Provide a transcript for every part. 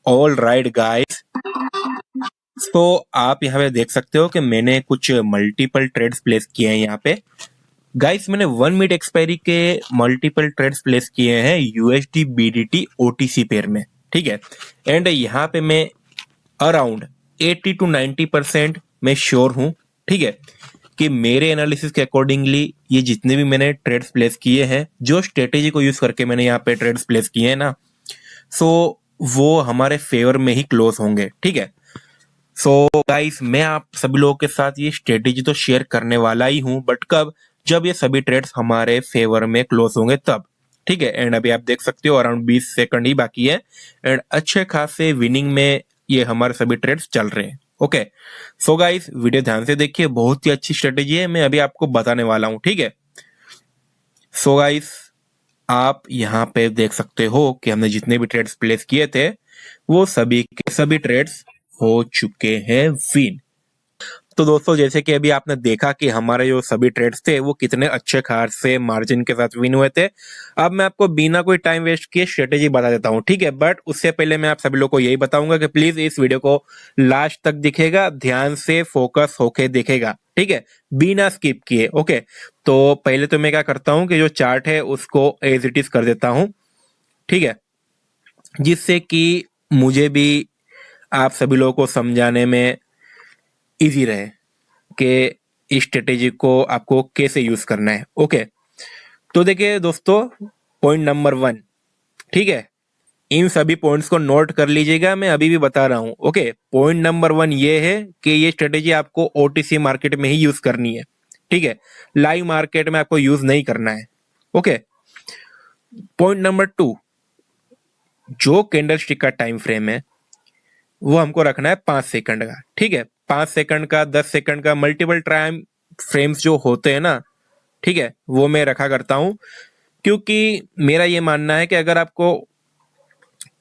All right guys, तो आप यहाँ पे देख सकते हो कि मैंने कुछ मल्टीपल ट्रेड्स प्लेस किए हैं यहाँ पे। गाइस मैंने 1 मिनट एक्सपायरी के मल्टीपल ट्रेड्स प्लेस किए हैं यूएसडी बीडीटी ओटीसी पेयर में, ठीक है। एंड यहाँ पे मैं अराउंड 80 to 90% मैं श्योर हूँ, ठीक है, कि मेरे एनालिसिस के अकॉर्डिंगली ये जितने भी मैंने ट्रेड्स प्लेस किए हैं, जो स्ट्रेटेजी को यूज करके मैंने यहाँ पे ट्रेड्स प्लेस किए हैं ना, सो वो हमारे फेवर में ही क्लोज होंगे, ठीक है। सो गाइस मैं आप सभी लोगों के साथ ये स्ट्रेटेजी तो शेयर करने वाला ही हूँ, बट कब, जब ये सभी ट्रेड्स हमारे फेवर में क्लोज होंगे तब, ठीक है। एंड अभी आप देख सकते हो अराउंड 20 सेकंड ही बाकी है एंड अच्छे खासे विनिंग में ये हमारे सभी ट्रेड्स चल रहे हैं। ओके, सो गाइस वीडियो ध्यान से देखिए, बहुत ही अच्छी स्ट्रेटेजी है, मैं अभी आपको बताने वाला हूँ, ठीक है। सो गाइस आप यहाँ पे देख सकते हो कि हमने जितने भी ट्रेड्स प्लेस किए थे वो सभी के सभी ट्रेड्स हो चुके हैं विन। तो दोस्तों जैसे कि अभी आपने देखा कि हमारे जो सभी ट्रेड्स थे वो कितने अच्छे खासे मार्जिन के साथ विन हुए थे। अब मैं आपको बिना कोई टाइम वेस्ट किए स्ट्रेटेजी बता देता हूँ, ठीक है। बट उससे पहले मैं आप सभी लोगों को यही बताऊंगा कि प्लीज इस वीडियो को लास्ट तक दिखेगा, ध्यान से फोकस होके देखेगा, ठीक है, बिना स्किप किए। ओके, तो पहले तो मैं क्या करता हूँ कि जो चार्ट है उसको एज इट इज कर देता हूँ, ठीक है, जिससे कि मुझे भी आप सभी लोगों को समझाने में इजी रहे कि इस स्ट्रेटेजी को आपको कैसे यूज करना है। ओके, तो देखिए दोस्तों, पॉइंट नंबर 1, ठीक है, इन सभी पॉइंट्स को नोट कर लीजिएगा, मैं अभी भी बता रहा हूं। ओके, पॉइंट नंबर 1 ये है कि ये स्ट्रेटेजी आपको ओटीसी मार्केट में ही यूज करनी है, ठीक है, लाइव मार्केट में आपको यूज नहीं करना है। ओके, पॉइंट नंबर 2, जो कैंडल स्टिक का टाइम फ्रेम है वो हमको रखना है 5 सेकंड का, ठीक है, 5 सेकंड का, 10 सेकंड का, मल्टीपल टाइम फ्रेम्स जो होते हैं ना, ठीक है, वो मैं रखा करता हूं, क्योंकि मेरा ये मानना है कि अगर आपको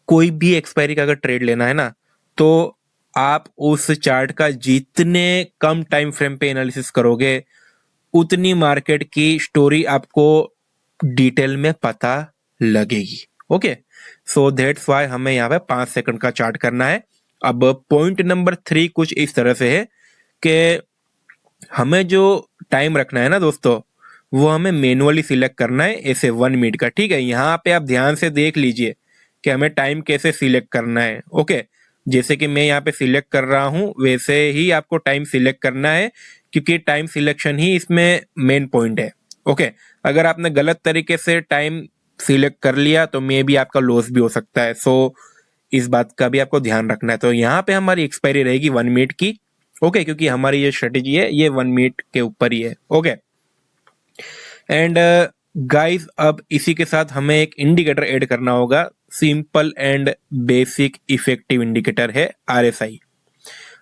कोई भी एक्सपायरी का अगर ट्रेड लेना है ना, तो आप उस चार्ट का जितने कम टाइम फ्रेम पे एनालिसिस करोगे उतनी मार्केट की स्टोरी आपको डिटेल में पता लगेगी। ओके, सो दैट्स वाई हमें यहाँ पे 5 सेकंड का चार्ट करना है। अब पॉइंट नंबर 3 कुछ इस तरह से है कि हमें जो टाइम रखना है ना दोस्तों, वो हमें मैनुअली सिलेक्ट करना है, ऐसे 1 मिनट का, ठीक है। यहाँ पे आप ध्यान से देख लीजिए कि हमें टाइम कैसे सिलेक्ट करना है। ओके, जैसे कि मैं यहाँ पे सिलेक्ट कर रहा हूँ वैसे ही आपको टाइम सिलेक्ट करना है, क्योंकि टाइम सिलेक्शन ही इसमें मेन पॉइंट है। ओके, अगर आपने गलत तरीके से टाइम सिलेक्ट कर लिया तो मे भी आपका लॉस भी हो सकता है, सो इस बात का भी आपको ध्यान रखना है। तो यहाँ पे हमारी एक्सपायरी रहेगी 1 मिनट की, ओके, क्योंकि हमारी ये स्ट्रेटेजी है ये 1 मिनट के ऊपर ही है। ओके, एंड गाइस अब इसी के साथ हमें एक इंडिकेटर ऐड करना होगा, simple and basic effective indicator है आरएसआई।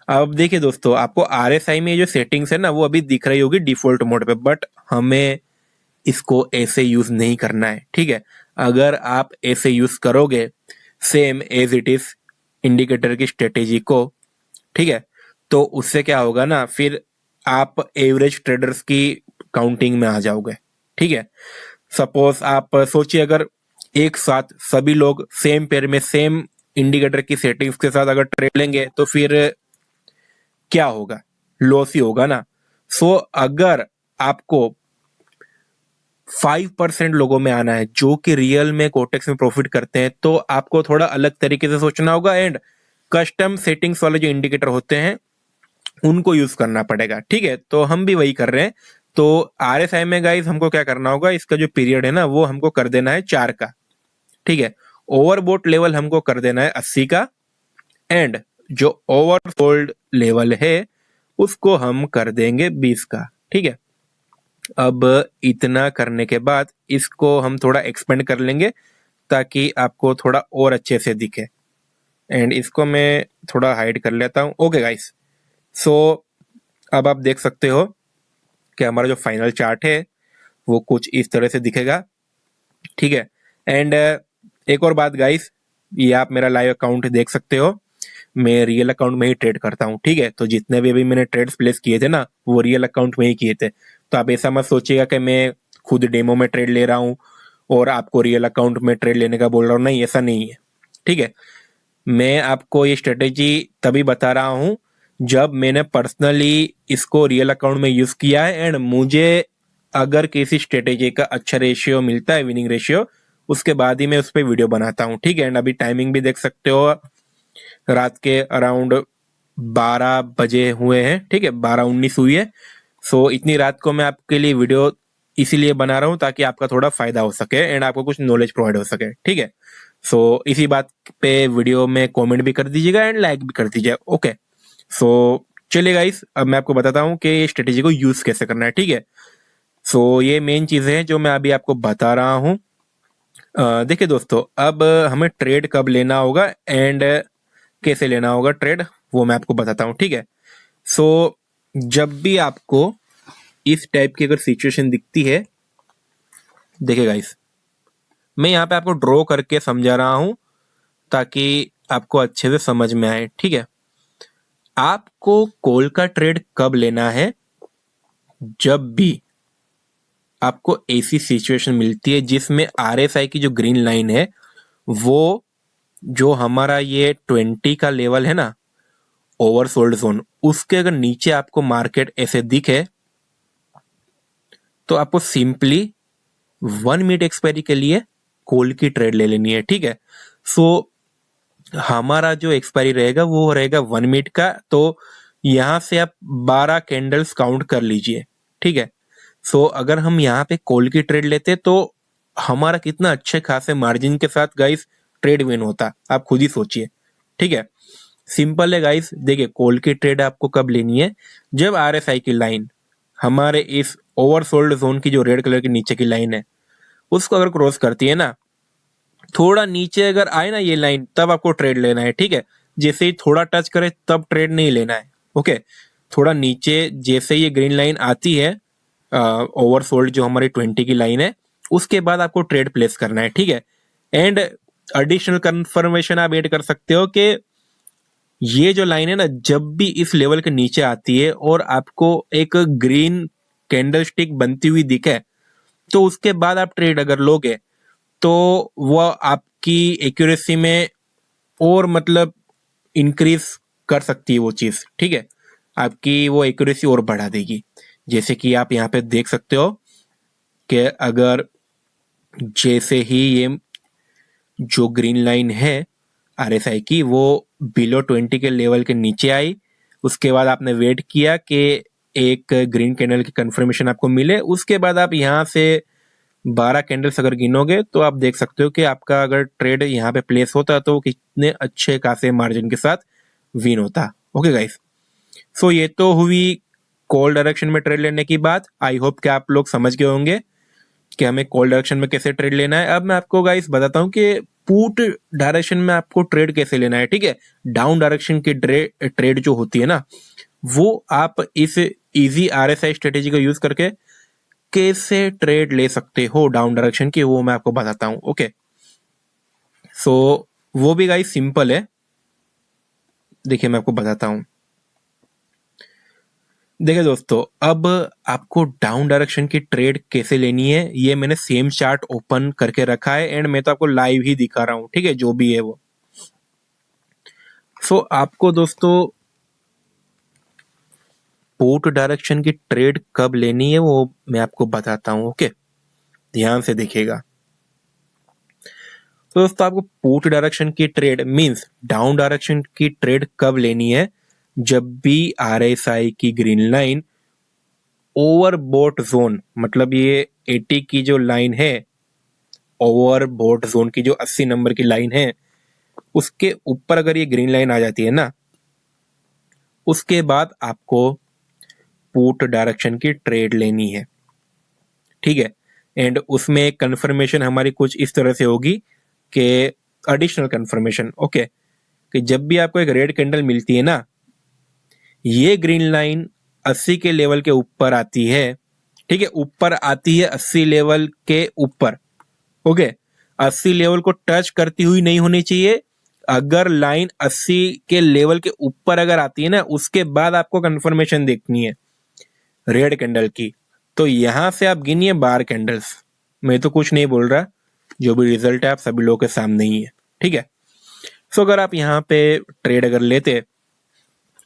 अब देखिए दोस्तों, आपको आरएसआई में जो सेटिंग्स है ना वो अभी दिख रही होगी डिफॉल्ट मोड पे, बट हमें इसको ऐसे यूज नहीं करना है, ठीक है। अगर आप ऐसे यूज करोगे same as it is indicator की स्ट्रेटेजी को, ठीक है, तो उससे क्या होगा ना, फिर आप एवरेज ट्रेडर्स की काउंटिंग में आ जाओगे, ठीक है। सपोज आप सोचिए अगर एक साथ सभी लोग सेम पेयर में सेम इंडिकेटर की सेटिंग्स के साथ अगर ट्रेड लेंगे तो फिर क्या होगा, लॉस ही होगा ना। सो अगर आपको 5% लोगों में आना है जो कि रियल में कोटेक्स में प्रॉफिट करते हैं, तो आपको थोड़ा अलग तरीके से सोचना होगा एंड कस्टम सेटिंग्स वाले जो इंडिकेटर होते हैं उनको यूज करना पड़ेगा, ठीक है। तो हम भी वही कर रहे हैं। तो आरएसआई में गाइस हमको क्या करना होगा, इसका जो पीरियड है ना वो हमको कर देना है 4 का, ठीक है। ओवरबोट लेवल हमको कर देना है 80 का एंड जो ओवरसोल्ड लेवल है उसको हम कर देंगे 20 का, ठीक है। अब इतना करने के बाद इसको हम थोड़ा एक्सपेंड कर लेंगे ताकि आपको थोड़ा और अच्छे से दिखे, एंड इसको मैं थोड़ा हाइड कर लेता हूं। ओके गाइस, सो अब आप देख सकते हो कि हमारा जो फाइनल चार्ट है वो कुछ इस तरह से दिखेगा, ठीक है। एंड एक और बात गाइस, ये आप मेरा लाइव अकाउंट देख सकते हो, मैं रियल अकाउंट में ही ट्रेड करता हूँ, ठीक है। तो जितने भी अभी मैंने ट्रेड्स प्लेस किए थे ना वो रियल अकाउंट में ही किए थे, तो आप ऐसा मत सोचिएगा कि मैं खुद डेमो में ट्रेड ले रहा हूँ और आपको रियल अकाउंट में ट्रेड लेने का बोल रहा हूँ, नहीं, ऐसा नहीं है, ठीक है। मैं आपको ये स्ट्रेटेजी तभी बता रहा हूँ जब मैंने पर्सनली इसको रियल अकाउंट में यूज किया है एंड मुझे अगर किसी स्ट्रेटेजी का अच्छा रेशियो मिलता है, विनिंग रेशियो, उसके बाद ही मैं उस पर वीडियो बनाता हूँ। ठीक है, एंड अभी टाइमिंग भी देख सकते हो, रात के अराउंड 12 बजे हुए हैं। ठीक है, 12:19 हुई है। सो इतनी रात को मैं आपके लिए वीडियो इसीलिए बना रहा हूँ ताकि आपका थोड़ा फायदा हो सके एंड आपको कुछ नॉलेज प्रोवाइड हो सके। ठीक है, सो इसी बात पे वीडियो में कमेंट भी कर दीजिएगा एंड लाइक भी कर दीजिएगा। ओके, सो चलिए गाइस, अब मैं आपको बताता हूँ कि स्ट्रेटेजी को यूज कैसे करना है। ठीक है, सो ये मेन चीजें हैं जो मैं अभी आपको बता रहा हूँ। देखिए दोस्तों, अब हमें ट्रेड कब लेना होगा एंड कैसे लेना होगा ट्रेड, वो मैं आपको बताता हूँ। ठीक है, सो जब भी आपको इस टाइप की अगर सिचुएशन दिखती है, देखिए गाइस, मैं यहाँ पे आपको ड्रॉ करके समझा रहा हूँ ताकि आपको अच्छे से समझ में आए। ठीक है, आपको कॉल का ट्रेड कब लेना है? जब भी आपको ऐसी सिचुएशन मिलती है जिसमें आरएसआई की जो ग्रीन लाइन है, वो जो हमारा ये 20 का लेवल है ना, ओवरसोल्ड जोन, उसके अगर नीचे आपको मार्केट ऐसे दिखे तो आपको सिंपली 1 मिनट एक्सपायरी के लिए कॉल की ट्रेड ले लेनी है। ठीक है, सो हमारा जो एक्सपायरी रहेगा वो रहेगा 1 मिनट का, तो यहां से आप 12 कैंडल्स काउंट कर लीजिए। ठीक है, सो अगर हम यहाँ पे कॉल की ट्रेड लेते तो हमारा कितना अच्छे खासे मार्जिन के साथ गाइस ट्रेड विन होता, आप खुद ही सोचिए। ठीक है, सिंपल है गाइस। देखिए, कॉल की ट्रेड आपको कब लेनी है? जब आरएसआई की लाइन हमारे इस ओवरसोल्ड जोन की जो रेड कलर की नीचे की लाइन है उसको अगर क्रॉस करती है ना, थोड़ा नीचे अगर आए ना ये लाइन, तब आपको ट्रेड लेना है। ठीक है, जैसे ही थोड़ा टच करे तब ट्रेड नहीं लेना है। ओके, थोड़ा नीचे जैसे ये ग्रीन लाइन आती है, ओवरसोल्ड जो हमारी 20 की लाइन है, उसके बाद आपको ट्रेड प्लेस करना है। ठीक है, एंड एडिशनल कंफर्मेशन आप ऐड कर सकते हो कि ये जो लाइन है ना, जब भी इस लेवल के नीचे आती है और आपको एक ग्रीन कैंडल स्टिक बनती हुई दिखे, तो उसके बाद आप ट्रेड अगर लोगे तो वह आपकी एक्यूरेसी में और मतलब इंक्रीज कर सकती है वो चीज। ठीक है, आपकी वो एक्यूरेसी और बढ़ा देगी। जैसे कि आप यहाँ पे देख सकते हो कि अगर जैसे ही ये जो ग्रीन लाइन है आरएसआई की वो बिलो 20 के लेवल के नीचे आई, उसके बाद आपने वेट किया कि एक ग्रीन कैंडल की कंफर्मेशन आपको मिले, उसके बाद आप यहाँ से 12 कैंडल्स अगर गिनोगे तो आप देख सकते हो कि आपका अगर ट्रेड यहाँ पे प्लेस होता तो कितने अच्छे खासे मार्जिन के साथ विन होता। ओके गाइस, सो ये तो हुई कॉल डायरेक्शन में ट्रेड लेने की बात। आई होप कि आप लोग समझ गए होंगे कि हमें कॉल डायरेक्शन में कैसे ट्रेड लेना है। अब मैं आपको गाइस बताता हूँ कि पुट डायरेक्शन में आपको ट्रेड कैसे लेना है। ठीक है, डाउन डायरेक्शन की ट्रेड जो होती है ना, वो आप इस इजी आरएसआई स्ट्रेटेजी का यूज करके कैसे ट्रेड ले सकते हो डाउन डायरेक्शन की, वो मैं आपको बताता हूँ। ओके, सो वो भी गाइस सिंपल है। देखिए, मैं आपको बताता हूँ। देखिए दोस्तों, अब आपको डाउन डायरेक्शन की ट्रेड कैसे लेनी है, ये मैंने सेम चार्ट ओपन करके रखा है एंड मैं तो आपको लाइव ही दिखा रहा हूँ। ठीक है, जो भी है वो। सो आपको दोस्तों पुट डायरेक्शन की ट्रेड कब लेनी है वो मैं आपको बताता हूँ। ओके, ध्यान से देखिएगा। तो दोस्तों, आपको पुट डायरेक्शन की ट्रेड मींस डाउन डायरेक्शन की ट्रेड कब लेनी है? जब भी आरएसआई की ग्रीन लाइन ओवरबोट जोन, मतलब ये 80 की जो लाइन है, ओवरबोट जोन की जो 80 नंबर की लाइन है, उसके ऊपर अगर ये ग्रीन लाइन आ जाती है ना, उसके बाद आपको पुट डायरेक्शन की ट्रेड लेनी है। ठीक है, एंड उसमें एक कंफर्मेशन हमारी कुछ इस तरह से होगी कि एडिशनल कंफर्मेशन। ओके, कि जब भी आपको एक रेड कैंडल मिलती है ना, ये ग्रीन लाइन 80 के लेवल के ऊपर आती है। ठीक है, ऊपर आती है 80 लेवल के ऊपर। ओके, 80 लेवल को टच करती हुई नहीं होनी चाहिए। अगर लाइन 80 के लेवल के ऊपर अगर आती है ना, उसके बाद आपको कंफर्मेशन देखनी है रेड कैंडल की। तो यहां से आप गिनिए 12 कैंडल्स। मैं तो कुछ नहीं बोल रहा, जो भी रिजल्ट है आप सभी लोगों के सामने ही है। ठीक है, सो अगर आप यहाँ पे ट्रेड अगर लेते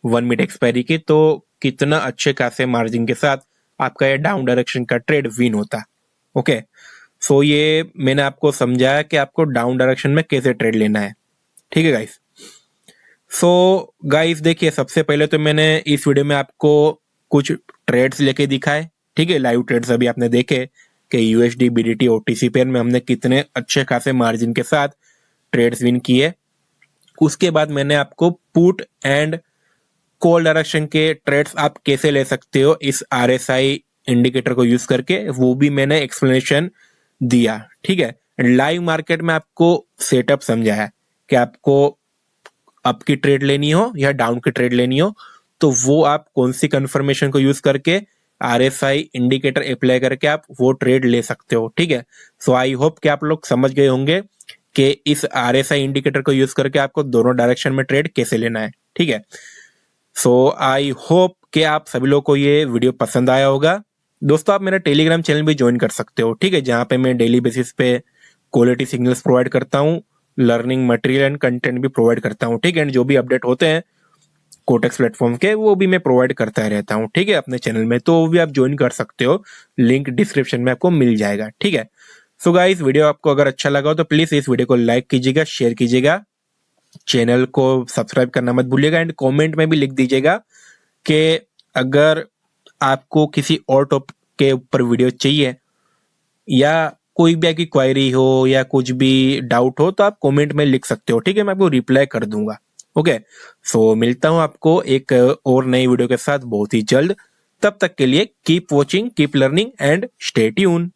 1 मिनट एक्सपायरी की, तो कितना अच्छे खासे मार्जिन के साथ आपका ये डाउन डायरेक्शन का ट्रेड विन होता। ओके, सो ये मैंने आपको समझाया कि आपको डाउन डायरेक्शन में कैसे ट्रेड लेना है। ठीक है गाइस। सो गाइस देखिए, सबसे पहले तो मैंने इस वीडियो में आपको कुछ ट्रेड्स लेके दिखाए। ठीक है, लाइव ट्रेड्स अभी आपने देखे कि यूएसडी बीडीटी ओटीसी पेयर में हमने कितने अच्छे खासे मार्जिन के साथ ट्रेड्स विन किए। उसके बाद मैंने आपको पुट एंड कॉल डायरेक्शन के ट्रेड्स आप कैसे ले सकते हो इस आरएसआई इंडिकेटर को यूज करके, वो भी मैंने एक्सप्लेनेशन दिया। ठीक है, लाइव मार्केट में आपको सेटअप समझाया कि आपको अप की ट्रेड लेनी हो या डाउन की ट्रेड लेनी हो, तो वो आप कौन सी कंफर्मेशन को यूज करके आरएसआई इंडिकेटर अप्लाई करके आप वो ट्रेड ले सकते हो। ठीक है, सो आई होप कि आप लोग समझ गए होंगे कि इस आरएसआई इंडिकेटर को यूज करके आपको दोनों डायरेक्शन में ट्रेड कैसे लेना है। ठीक है, सो आई होप कि आप सभी लोगों को ये वीडियो पसंद आया होगा। दोस्तों, आप मेरा टेलीग्राम चैनल भी ज्वाइन कर सकते हो। ठीक है, जहाँ पे मैं डेली बेसिस पे क्वालिटी सिग्नल्स प्रोवाइड करता हूँ, लर्निंग मटेरियल एंड कंटेंट भी प्रोवाइड करता हूँ। ठीक है, एंड जो भी अपडेट होते हैं कोटेक्स प्लेटफॉर्म के, वो भी मैं प्रोवाइड करता रहता हूँ। ठीक है, अपने चैनल में, तो वो भी आप ज्वाइन कर सकते हो, लिंक डिस्क्रिप्शन में आपको मिल जाएगा। ठीक है, सो गाइस, वीडियो आपको अगर अच्छा लगा हो तो प्लीज इस वीडियो को लाइक कीजिएगा, शेयर कीजिएगा, चैनल को सब्सक्राइब करना मत भूलिएगा, एंड कमेंट में भी लिख दीजिएगा कि अगर आपको किसी और टॉपिक के ऊपर वीडियो चाहिए या कोई भी आपकी क्वायरी हो या कुछ भी डाउट हो, तो आप कमेंट में लिख सकते हो। ठीक है, मैं आपको रिप्लाई कर दूंगा। ओके, सो मिलता हूं आपको एक और नई वीडियो के साथ बहुत ही जल्द। तब तक के लिए keep watching, keep learning and stay tune.